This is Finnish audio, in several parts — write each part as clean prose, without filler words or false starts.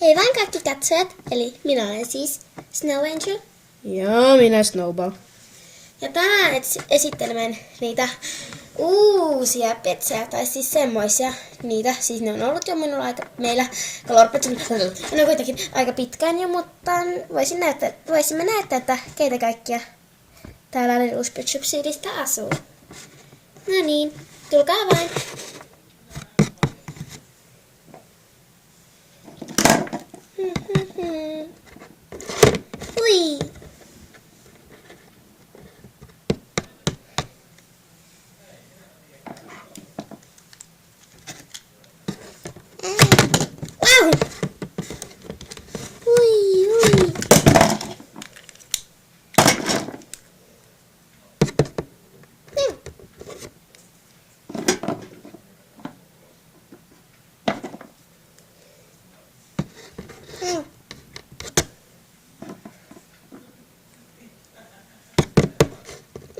Hei vain kaikki katsojat, eli minä olen siis Snow Angel. Ja minä Snowball. Ja tänään esittelemme niitä uusia petsäjä, tai siis semmoisia niitä. Siis ne on ollut jo meillä ne on kuitenkin aika pitkään jo, mutta voisimme näyttää, että keitä kaikkia täällä Little Pet Shop Citystä asuu. No niin, tulkaa vain. Ui! Wow! Ui, ui.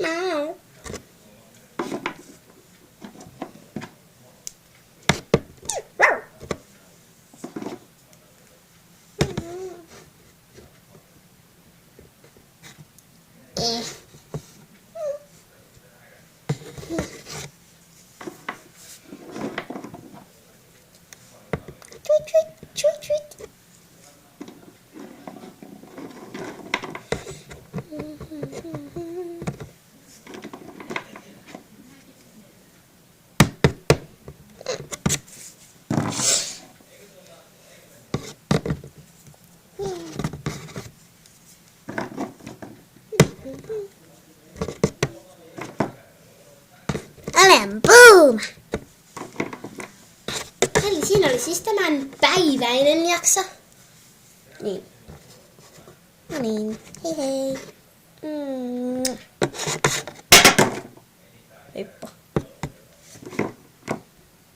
Mau. Tweet, tweet, tweet, tweet. Olen boom! Eli siinä oli siis tämän päiväinen jakso. Niin. No niin, hei hei. Heippa.